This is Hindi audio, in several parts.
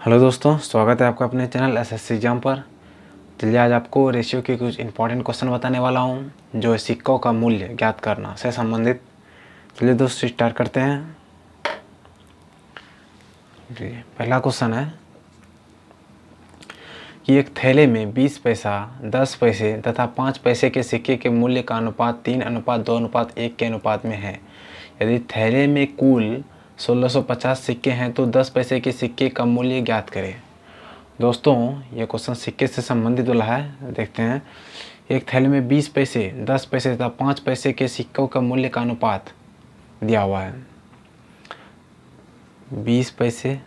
हेलो दोस्तों, स्वागत है आपका अपने चैनल एसएससी एग्जाम पर। चलिए आज आपको रेशियो के कुछ इंपॉर्टेंट क्वेश्चन बताने वाला हूं जो सिक्कों का मूल्य ज्ञात करना से संबंधित। चलिए दोस्तों स्टार्ट करते हैं। जी, पहला क्वेश्चन है कि एक थैले में 20 पैसा, 10 पैसे तथा 5 पैसे के सिक्के के मूल्य का अनुपात 3:2:1 के अनुपात में है। यदि थैले में कुल 1650 सिक्के हैं तो 10 पैसे के सिक्के का मूल्य ज्ञात करें। दोस्तों ये क्वेश्चन सिक्के से संबंधित वाला है। देखते हैं, एक थैले में 20 पैसे, 10 पैसे तथा 5 पैसे के सिक्कों का मूल्य का अनुपात दिया हुआ है। 20 पैसे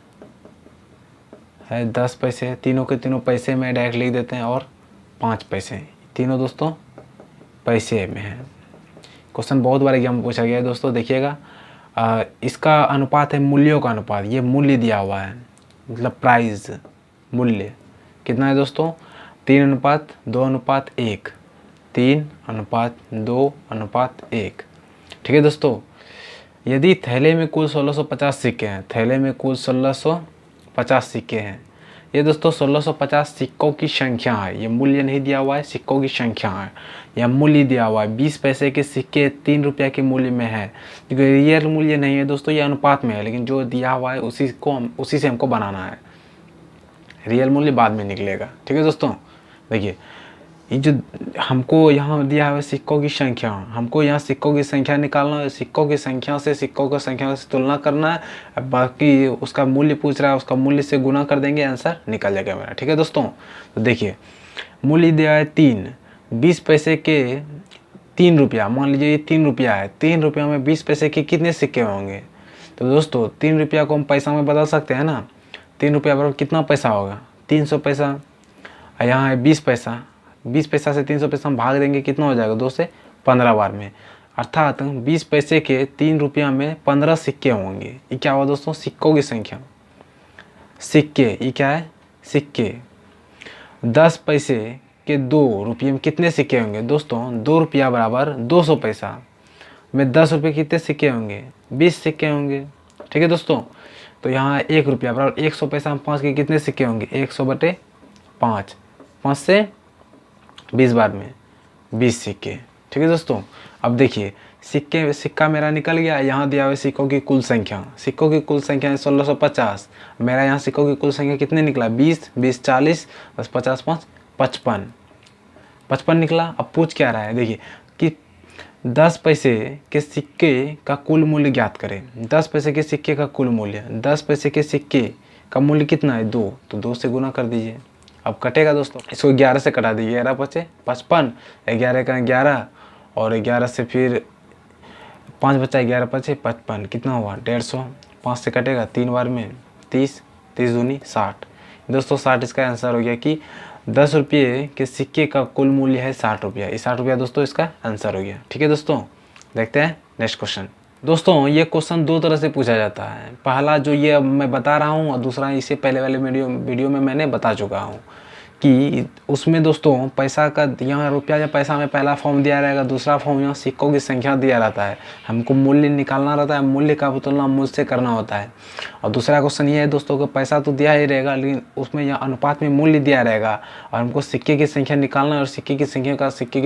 है, 10 पैसे, तीनों के तीनों पैसे में डायरेक्ट लिख देते हैं, और 5 पैसे, तीनों दोस्तों पैसे में है। क्वेश्चन बहुत बार एग्जाम में पूछा गया है दोस्तों। देखिएगा, इसका अनुपात है मूल्यों का अनुपात। ये मूल्य दिया हुआ है, मतलब प्राइस मूल्य कितना है दोस्तों, 3:2:1, 3:2:1। ठीक है दोस्तों। यदि थैले में कुल 1650 सिक्के हैं, थैले में कुल 1650 सिक्के हैं, ये दोस्तों 1650 सिक्कों की संख्या है। ये मूल्य नहीं दिया हुआ है, सिक्कों की संख्या है। यह मूल्य दिया हुआ है। 20 पैसे के सिक्के 3 रुपये के मूल्य में है, क्योंकि रियल मूल्य नहीं है दोस्तों, ये अनुपात में है। लेकिन जो दिया हुआ है उसी से हमको बनाना है। रियल मूल्य बाद में निकलेगा। ठीक है दोस्तों। देखिए, ये जो हमको यहाँ दिया है सिक्कों की संख्या, हमको यहाँ सिक्कों की संख्या निकालना है। सिक्कों की संख्या से तुलना करना है। बाकी उसका मूल्य पूछ रहा है, उसका मूल्य से गुना कर देंगे, आंसर निकल जाएगा मेरा। ठीक है दोस्तों। तो देखिए, मूल्य दिया है 3, 20 पैसे के 3 रुपया। मान लीजिए ये 3 रुपया है, 3 रुपया में 20 पैसे के कितने सिक्के होंगे। तो दोस्तों 3 रुपया को हम पैसा में बदल सकते हैं ना। 3 रुपया बराबर कितना पैसा होगा, 300 पैसा। यहाँ है 20 पैसा, 20 पैसा से 300 पैसा हम भाग देंगे, कितना हो जाएगा, 2 से 15 बार में। अर्थात 20 पैसे के 3 रुपया में 15 सिक्के होंगे। ये क्या हुआ दोस्तों, सिक्कों की संख्या। सिक्के, ये क्या है, सिक्के। 10 पैसे के 2 रुपये में कितने सिक्के होंगे दोस्तों, 2 रुपया बराबर 200 पैसा में 10 रुपये कितने सिक्के होंगे, 20 सिक्के होंगे। ठीक है दोस्तों। तो यहाँ 1 रुपया बराबर 100 पैसा में 5 के कितने सिक्के होंगे, 100/5, 5 से 20 बार में 20 सिक्के। ठीक है दोस्तों। अब देखिए, सिक्का मेरा निकल गया। यहाँ दिया हुआ सिक्कों की कुल संख्या, सिक्कों की कुल संख्या है 1650। मेरा यहाँ सिक्कों की कुल संख्या कितने निकला, 20, 20, 40, 10, 50, 5, 55 निकला। अब पूछ क्या रहा है, देखिए कि 10 पैसे के सिक्के का कुल मूल्य ज्ञात करें। 10 पैसे के सिक्के का कुल मूल्य, 10 पैसे के सिक्के का मूल्य कितना है, 2, तो 2 से गुना कर दीजिए। अब कटेगा दोस्तों, इसको 11 से कटा दीजिए, 11 बचे 55, 11 का 11, और 11 से फिर 5 बचा, 11 बचे 55, कितना हुआ 150। 5 से कटेगा 3 बार में 30, 30 दूनी 60। दोस्तों 60 इसका आंसर हो गया कि 10 रुपये के सिक्के का कुल मूल्य है 60 रुपया। ये 60 रुपया दोस्तों इसका आंसर हो गया। ठीक है दोस्तों। देखते हैं नेक्स्ट क्वेश्चन। दोस्तों ये क्वेश्चन 2 तरह से पूछा जाता है। पहला जो ये अब मैं बता रहा हूँ, और दूसरा इससे पहले वाले वीडियो में मैंने बता चुका हूँ कि उसमें दोस्तों पैसा का यहाँ रुपया या पैसा में पहला फॉर्म दिया रहेगा, दूसरा फॉर्म यहाँ सिक्कों की संख्या दिया रहता है। हमको मूल्य निकालना रहता है, मूल्य का तुलना मूल्य से करना होता है। और दूसरा क्वेश्चन ये है दोस्तों कि पैसा तो दिया ही रहेगा, लेकिन उसमें यहाँ अनुपात में मूल्य दिया रहेगा, और हमको सिक्के की संख्या निकालना है और सिक्के की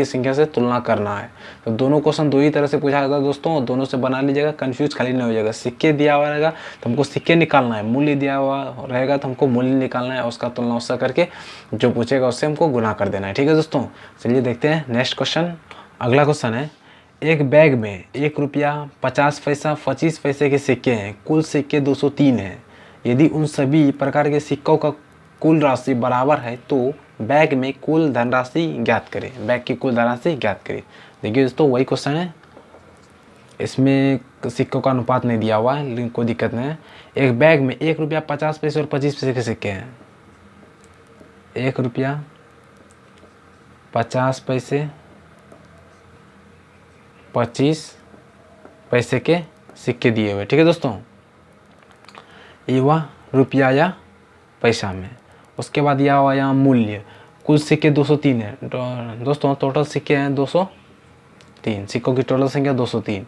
संख्या से तुलना करना है। तो दोनों क्वेश्चन 2 ही तरह से पूछा जाता है दोस्तों, और दोनों से बना लीजिएगा, कन्फ्यूज खाली नहीं हो जाएगा। सिक्के दिया हुआ रहेगा तो हमको सिक्के निकालना है, मूल्य दिया हुआ रहेगा तो हमको मूल्य निकालना है, उसका तुलना उससे करके जो पूछेगा उससे हमको गुना कर देना है। ठीक है दोस्तों। चलिए देखते हैं नेक्स्ट क्वेश्चन। अगला क्वेश्चन है, एक बैग में 1 रुपया, 50 पैसा, 25 पैसे के सिक्के हैं। कुल सिक्के 203 हैं। यदि उन सभी प्रकार के सिक्कों का कुल राशि बराबर है तो बैग में कुल धनराशि ज्ञात करें। बैग की कुल धनराशि ज्ञात करें। देखिए दोस्तों वही क्वेश्चन है, इसमें सिक्कों का अनुपात नहीं दिया हुआ है, लेकिन कोई दिक्कत नहीं है। एक बैग में 1 रुपया, 50 पैसे और 25 पैसे के सिक्के हैं। 1 रुपया, 50 पैसे, 25 पैसे के सिक्के दिए हुए। ठीक है दोस्तों। ये हुआ रुपया या पैसा में। उसके बाद यह हुआ यहाँ मूल्य। कुल सिक्के 203 है दोस्तों, टोटल सिक्के हैं 203, सिक्कों की टोटल संख्या 203।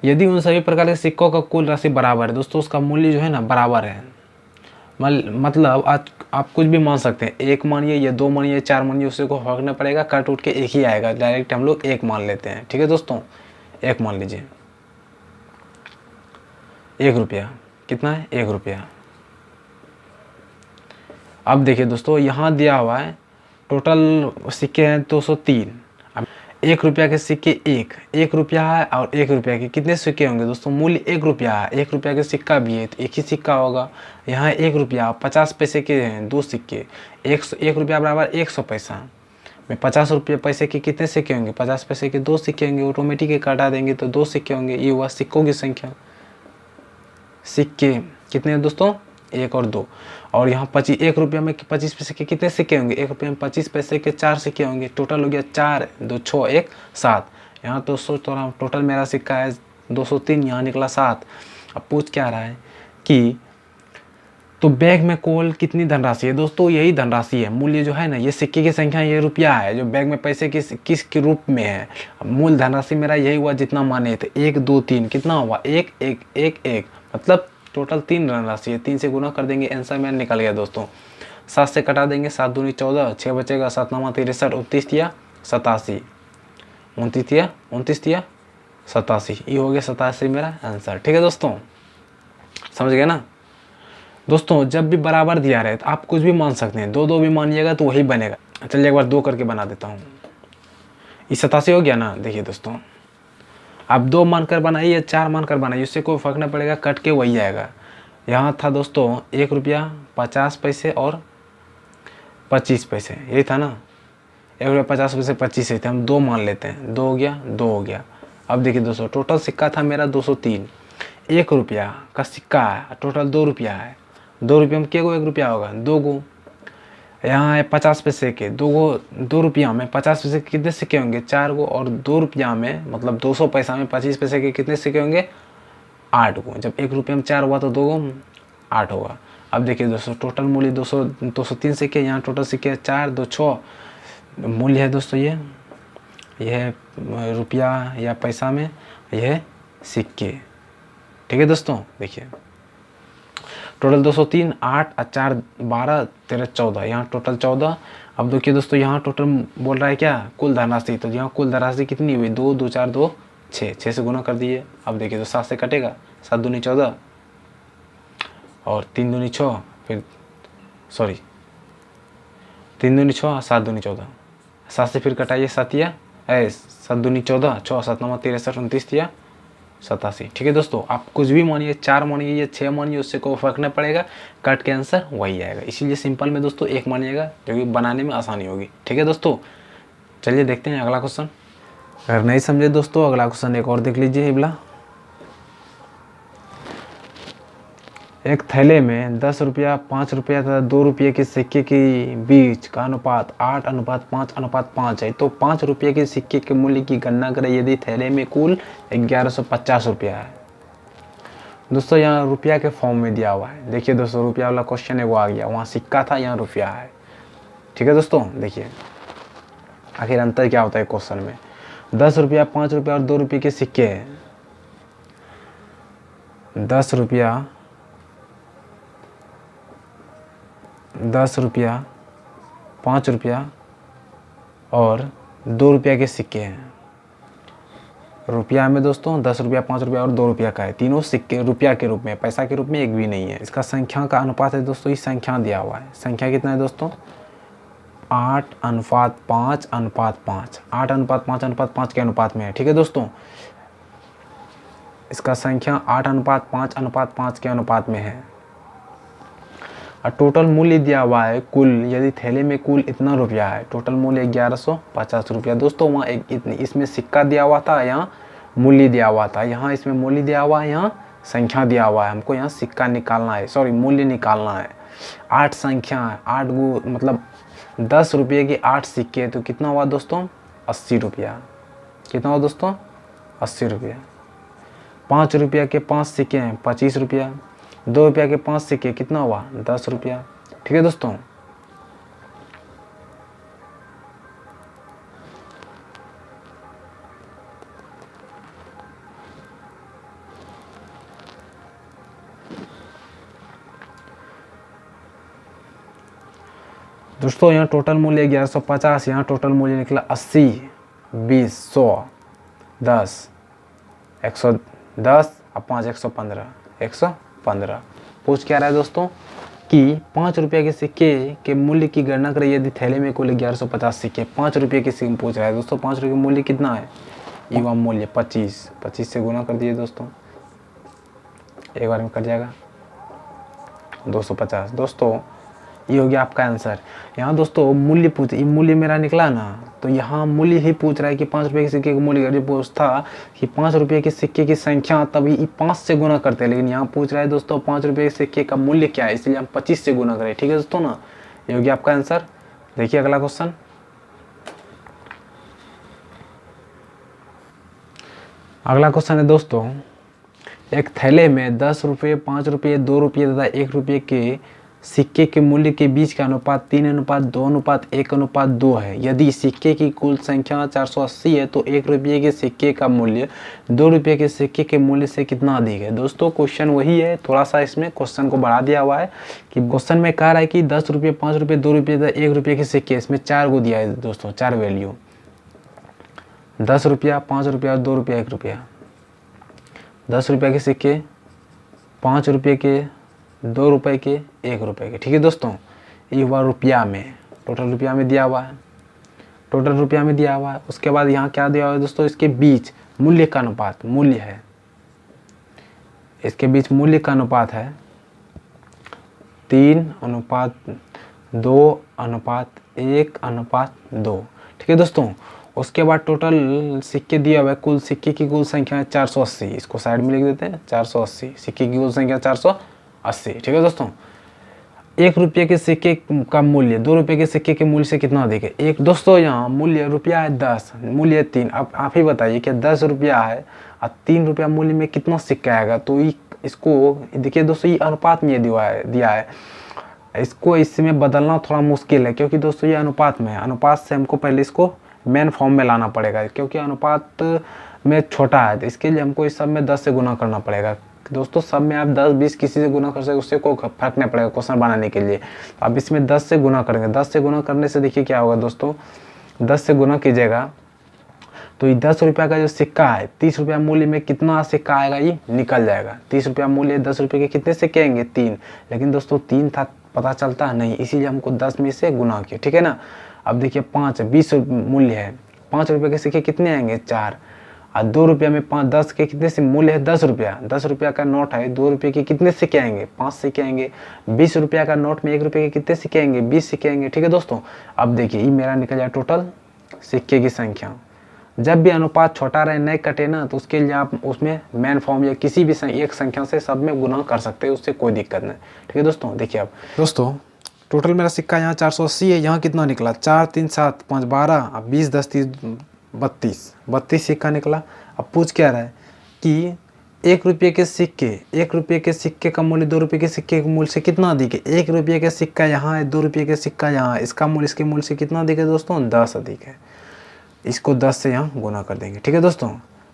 यदि उन सभी प्रकार के सिक्कों का कुल राशि बराबर है दोस्तों, उसका मूल्य जो है ना बराबर है। मतलब आज आप कुछ भी मान सकते हैं, एक मानिए या दो मानिए, चार मानिए, उससे को फर्क नहीं पड़ेगा, कट उठ के एक ही आएगा। डायरेक्ट हम लोग एक मान लेते हैं। ठीक है दोस्तों, एक मान लीजिए। 1 रुपया कितना है? 1 रुपया। अब देखिए दोस्तों, यहाँ दिया हुआ है टोटल सिक्के हैं 203। अब 1 रुपया के सिक्के एक रुपया है, और 1 रुपया के कितने सिक्के होंगे दोस्तों? मूल्य 1 रुपया है, 1 रुपया के सिक्का भी है तो एक ही सिक्का होगा। यहाँ 1 रुपया 50 पैसे के हैं, 2 सिक्के। 1 रुपया बराबर 100 पैसा में 50 रुपये पैसे के कितने सिक्के होंगे? 50 पैसे के 2 सिक्के होंगे। ऑटोमेटिक काटा देंगे तो 2 सिक्के होंगे। ये हुआ सिक्कों की संख्या। सिक्के कितने हैं दोस्तों? 1 और 2। और यहाँ 1 रुपया में 25 पैसे के कितने सिक्के होंगे? 1 रुपये में 25 पैसे के 4 सिक्के होंगे। टोटल हो गया 4, 2, 6, 1, 7। यहाँ तो सोच तो रहा टोटल मेरा सिक्का है 203, यहाँ निकला 7। अब पूछ क्या रहा है कि तो बैग में कुल कितनी धनराशि है? दोस्तों यही धनराशि है। मूल्य जो है ना, ये सिक्के की संख्या, ये रुपया है जो बैग में पैसे किस के रूप में है। मूल धनराशि मेरा यही हुआ जितना माने थे, 1, 2, 3। कितना हुआ? 1, 1, 1, 1, मतलब टोटल 3 धनराशि है। 3 से गुना कर देंगे, आंसर मेरा निकल गया दोस्तों। 7 से कटा देंगे, 7 दूनी 14, 6 बचेगा, 7 9 63, 29 दिया 87, 29 दिया 87। ये हो गया 87 मेरा आंसर। ठीक है दोस्तों, समझ गए ना दोस्तों? जब भी बराबर दिया रहे तो आप कुछ भी मान सकते हैं, 2 2 भी मानिएगा तो वही बनेगा। चलिए एक बार 2 करके बना देता हूँ। ये 87 हो गया ना। देखिए दोस्तों, आप 2 मानकर बनाइए, 4 मानकर बनाइए, उससे कोई फर्क नहीं पड़ेगा, कट के वही आएगा। यहाँ था दोस्तों 1 रुपया 50 पैसे और 25 पैसे, यही था ना। 1 रुपया 50 पैसे 25 थे, हम 2 मान लेते हैं। 2 हो गया, 2 हो गया। अब देखिए दोस्तों, टोटल सिक्का था मेरा 203। 1 रुपया का सिक्का है, टोटल 2 रुपया है। 2 रुपये में क्या गो 1 रुपया होगा? 2 गो। यहाँ है 50 पैसे के 2 गो। 2 रुपया में 50 पैसे के कितने सिक्के होंगे? 4 गो। और 2 रुपया में मतलब 200 पैसा में 25 पैसे के कितने सिक्के होंगे? 8 गो। जब 1 रुपये में 4 हुआ तो 2 गो 8 होगा। अब देखिए दोस्तों, टोटल मूल्य 203 सिक्के, यहाँ टोटल सिक्के 4, 2, 6 मूल्य है दोस्तों। ये है रुपया या पैसा में, यह है सिक्के। ठीक है दोस्तों, देखिए टोटल 203, 8 और 4 12, 13, 14, यहाँ टोटल 14। अब देखिए दोस्तों, यहाँ टोटल बोल रहा है क्या? कुल धनराशि। तो यहाँ कुल धनराशि कितनी हुई? 2, 2, 4, 2, 6, 6 से गुना कर दिए। अब देखिए तो 7 से कटेगा, 7 दूनी 14 और 3 दूनी 6, फिर सॉरी 3 दूनी 6, 7 दूनी 14, 7 से फिर कटाइए, 7 या 7 दूनी 14, 6 7 9 63, 29 या 87। ठीक है दोस्तों, आप कुछ भी मानिए, 4 मानिए या 6 मानिए, उससे कोई फर्क नहीं पड़ेगा, कट के आंसर वही आएगा। इसीलिए सिंपल में दोस्तों 1 मानिएगा, जो कि बनाने में आसानी होगी। ठीक है दोस्तों, चलिए देखते हैं अगला क्वेश्चन। अगर नहीं समझे दोस्तों, अगला क्वेश्चन एक और देख लीजिए। इबला एक थैले में 10 रुपया, 5 रुपया तथा 2 रुपये के सिक्के के बीच का अनुपात 8:5:5 है। तो 5 रुपये के सिक्के के मूल्य की गणना करें यदि थैले में कुल 1150 रुपया है। दोस्तों यहाँ रुपया के फॉर्म में दिया हुआ है। देखिए दोस्तों, रुपया वाला क्वेश्चन है वो आ गया, वहाँ सिक्का था, यहाँ रुपया है। ठीक है दोस्तों, देखिए आखिर अंतर क्या होता है क्वेश्चन में। 10 रुपया, 5 रुपया और 2 रुपये के सिक्के हैं। 10 रुपया, 5 रुपया और 2 रुपया के सिक्के हैं। रुपया में दोस्तों 10 रुपया, 5 रुपया और 2 रुपया का है। तीनों सिक्के रुपया के रूप में, पैसा के रूप में एक भी नहीं है। इसका संख्या का अनुपात है दोस्तों, ये संख्या दिया हुआ है। संख्या कितना है दोस्तों? 8:5:5, 8:5:5 के अनुपात में है। ठीक है दोस्तों, इसका संख्या 8:5:5 के अनुपात में है। और टोटल मूल्य दिया हुआ है कुल, यदि थैले में कुल इतना रुपया है, टोटल मूल्य 1150 रुपया। दोस्तों वहाँ इसमें सिक्का दिया हुआ था, यहाँ मूल्य दिया हुआ था। यहाँ इसमें मूल्य दिया हुआ है, यहाँ संख्या दिया हुआ है। हमको यहाँ सिक्का निकालना है, सॉरी मूल्य निकालना है। 8 संख्या है, 8 गो मतलब 10 रुपये के 8 सिक्के, तो कितना हुआ दोस्तों? 80 रुपया। कितना हुआ दोस्तों? 80 रुपया। 5 रुपया के 5 सिक्के हैं, 25 रुपया। 2 रुपया के 5 सिक्के, कितना हुआ? 10 रुपया। ठीक है दोस्तों, दोस्तों यहाँ टोटल मूल्य 1150, यहाँ टोटल मूल्य निकला 80, 20, 100, 10, 110 और 5, 115, 115। पूछ क्या रहा है दोस्तों कि 5 रुपये के सिक्के के मूल्य की गणना करें यदि थैले में कुल 1150 सिक्के। 5 रुपये के सिक्के पूछ रहा है दोस्तों। 5 रुपये का मूल्य कितना है? युवा मूल्य 25, 25 से गुना कर दिए दोस्तों, एक बार में कट जाएगा 250। दोस्तों ये हो गया आपका आंसर। यहाँ दोस्तों मूल्य पूछ, ये मूल्य मेरा निकला ना, तो यहाँ मूल्य ही पूछ रहा है कि 5 रुपये के सिक्के का मूल्य। जो पूछता कि 5 रुपये के सिक्के की संख्या, तभी 5 से गुना करते हैं, लेकिन यहाँ पूछ रहा है दोस्तों 5 रुपये के सिक्के का मूल्य क्या है, इसलिए हम 25 से गुना करें। ठीक है दोस्तों ना, ये हो गया आपका आंसर। देखिए अगला क्वेश्चन। अगला क्वेश्चन है दोस्तों, एक थैले में 10 रुपये, 5 रुपये, 2 रुपये तथा 1 रुपये के सिक्के के मूल्य के बीच का अनुपात 3:2:1:2 है। यदि सिक्के की कुल संख्या 480 है तो 1 रुपये के सिक्के का मूल्य 2 रुपये के सिक्के के मूल्य से कितना अधिक है। दोस्तों क्वेश्चन वही है, थोड़ा सा इसमें क्वेश्चन को बढ़ा दिया हुआ है कि क्वेश्चन में कह रहा है कि 10 रुपये, 5 रुपये, 2 रुपये तथा 1 रुपये के सिक्के, इसमें 4 को दिया है दोस्तों, 4 वैल्यू, 10 रुपया, 5 रुपया और 2 रुपया, 1 रुपया। 10 रुपये के सिक्के, 5 रुपये के, 2 रुपये के, 1 रुपये के। ठीक है दोस्तों, ये हुआ रुपया में, टोटल रुपया में दिया हुआ है, टोटल रुपया में दिया हुआ है। उसके बाद यहाँ क्या दिया हुआ है दोस्तों, इसके बीच मूल्य का अनुपात, मूल्य है, इसके बीच मूल्य का अनुपात है 3:2:1:2। ठीक है दोस्तों। उसके बाद टोटल सिक्के दिया हुआ है, कुल सिक्के की कुल संख्या है 480, इसको साइड में लिख देते हैं 480, सिक्के की कुल संख्या 480। ठीक है दोस्तों। 1 रुपये के सिक्के का मूल्य 2 रुपये के सिक्के के मूल्य से कितना अधिक है? एक दोस्तों यहाँ मूल्य रुपया है 10, मूल्य है 3। अब आप ही बताइए कि 10 रुपया है और 3 रुपया मूल्य में कितना सिक्का आएगा? तो इसको देखिए दोस्तों, ये अनुपात में दिया है, इसको इसमें बदलना थोड़ा मुश्किल है, क्योंकि दोस्तों ये अनुपात में है। अनुपात से हमको पहले इसको मेन फॉर्म में लाना पड़ेगा, क्योंकि अनुपात में छोटा है, तो इसके लिए हमको इस सब में 10 से गुना करना पड़ेगा। दोस्तों सब में आप 10, 20 किसी से गुना कर सकते, उससे कोई फर्क नहीं पड़ेगा क्वेश्चन बनाने के लिए। तो आप इसमें 10 से गुना करेंगे। 10 से गुना करने से देखिए क्या होगा दोस्तों, 10 से गुना कीजिएगा तो ये 10 रुपया का जो सिक्का है, 30 रुपया मूल्य में कितना सिक्का आएगा ये निकल जाएगा। 30 रुपया मूल्य 10 रुपये के कितने सिक्के आएंगे? 3। लेकिन दोस्तों 3 था, पता चलता है नहीं, इसीलिए हमको 10 में से गुना किया। ठीक है ना। अब देखिए 5, 20 मूल्य है, 5 रुपये के सिक्के कितने आएंगे? 4। और 2 रुपया में 5, 10 के कितने से मूल्य है? 10 रुपया, 10 रुपया का नोट है, 2 रुपये के कितने सिक्के आएंगे? 5 सिक्के आएंगे। 20 रुपया का नोट में 1 रुपये के कितने सिक्के आएंगे? 20 सिक्के आएंगे। ठीक है दोस्तों। अब देखिए ये मेरा निकल जाए टोटल सिक्के की संख्या। जब भी अनुपात छोटा रहे, नहीं कटे ना, तो उसके लिए आप उसमें मेन फॉर्म या किसी भी एक संख्या से सब में गुना कर सकते हैं, उससे कोई दिक्कत नहीं। ठीक है दोस्तों। देखिए अब दोस्तों टोटल मेरा सिक्का यहाँ 480 है, यहाँ कितना निकला? 4, 3, 7, 5, 12, अब 20, 10, 30, 32 सिक्का निकला। अब पूछ क्या रहा है कि 1 रुपये के सिक्के, 1 रुपये के सिक्के का मूल्य 2 रुपये के सिक्के के मूल्य से कितना अधिक है? 1 रुपये का सिक्का यहाँ है, 2 रुपये का सिक्का यहाँ है, इसका मूल्य इसके मूल्य से कितना अधिक है दोस्तों? 10 अधिक है। इसको 10 से यहाँ गुना कर देंगे। ठीक है दोस्तों।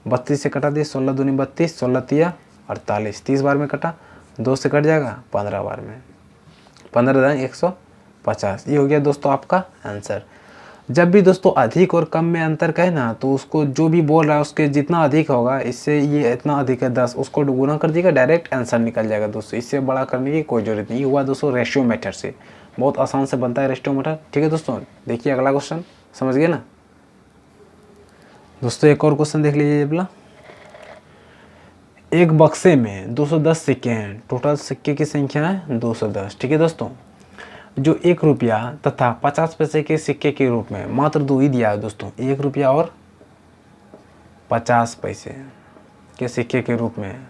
32 से कटा दिए, 16 दूनी 32, 16 तिया 48, 30 बार में कटा, 2 से कट जाएगा 15 बार में, 15 150। ये हो गया दोस्तों आपका आंसर। जब भी दोस्तों अधिक और कम में अंतर कहे ना, तो उसको जो भी बोल रहा है उसके जितना अधिक होगा, इससे ये इतना अधिक है 10, उसको गुना कर दिएगा, डायरेक्ट आंसर निकल जाएगा दोस्तों। इससे बड़ा करने की कोई जरूरत नहीं। हुआ दोस्तों रेशियो मेथड से, बहुत आसान से बनता है रेशियो मेथड। ठीक है दोस्तों। देखिए अगला क्वेश्चन, समझ गए ना दोस्तों। एक और क्वेश्चन देख लीजिए बोला, एक बक्से में 210 सिक्के हैं, टोटल सिक्के की संख्या है 210। ठीक है दोस्तों। जो 1 रुपया तथा 50 पैसे के सिक्के के रूप में मात्र 2 ही दिया है दोस्तों, 1 रुपया और 50 पैसे के सिक्के के रूप में,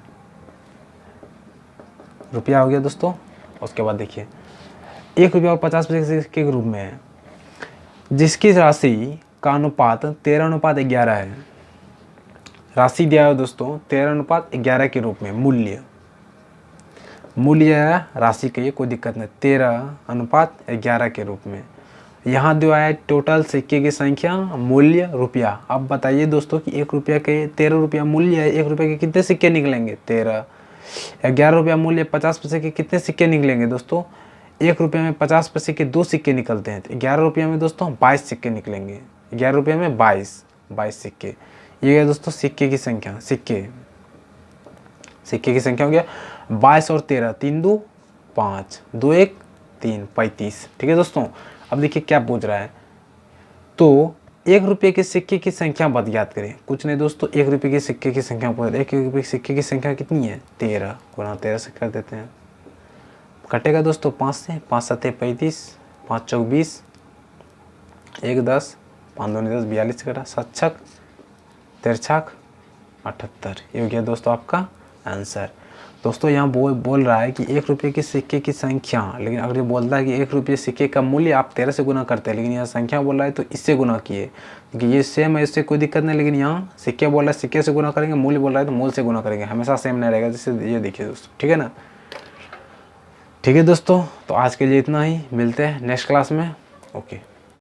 रुपया हो गया दोस्तों। उसके बाद देखिए 1 रुपया और 50 पैसे के सिक्के के रूप में है, जिसकी राशि का अनुपात 13:11 है। राशि दिया है दोस्तों 13:11 के रूप में। मूल्य है राशि के, ये कोई दिक्कत नहीं, 13:11 के रूप में। यहाँ दिया है टोटल सिक्के की संख्या, मूल्य रुपया। अब बताइए दोस्तों कि 1 रुपया के 13 रुपया मूल्य है, 1 रुपये के कितने सिक्के निकलेंगे? 13। 11 रुपया मूल्य, 50 पैसे के कितने सिक्के निकलेंगे दोस्तों? 1 रुपये में 50 पैसे के 2 सिक्के निकलते हैं, तो 11 रुपये में दोस्तों 22 सिक्के निकलेंगे। 11 रुपये में 22 सिक्के। ये है दोस्तों सिक्के की संख्या, सिक्के की संख्या हो गया 22 और 13, 3 2 5, 2 1 3, 35। ठीक है दोस्तों, अब देखिए क्या पूछ रहा है, तो 1 रुपये के सिक्के की संख्या बद ज्ञात करें। कुछ नहीं दोस्तों, 1 रुपये के सिक्के की संख्या पूछ रहा है। 1 रुपये के सिक्के की संख्या कितनी है, 13, गुना 13 से कर देते हैं, कटेगा दोस्तों 5 से, 5 7 35, 5 चौक 20, 1 10, 5 2 10, 42 कटा, 7 छक 63, 78। ये हो गया दोस्तों आपका आंसर। दोस्तों यहाँ बोल रहा है कि 1 रुपये के सिक्के की संख्या, लेकिन अगर ये बोलता है कि 1 रुपये सिक्के का मूल्य आप 13 से गुना करते हैं, लेकिन यहाँ संख्या बोल रहा है तो इससे गुना किए, क्योंकि ये सेम है, इससे कोई दिक्कत नहीं। लेकिन यहाँ सिक्के बोल रहा है सिक्के से गुना करेंगे, मूल्य बोल रहा है तो मूल से गुना करेंगे, हमेशा सेम नहीं रहेगा। जैसे ये देखिए दोस्तों, ठीक है ना। ठीक है दोस्तों, तो आज के लिए इतना ही, मिलते हैं नेक्स्ट क्लास में। ओके।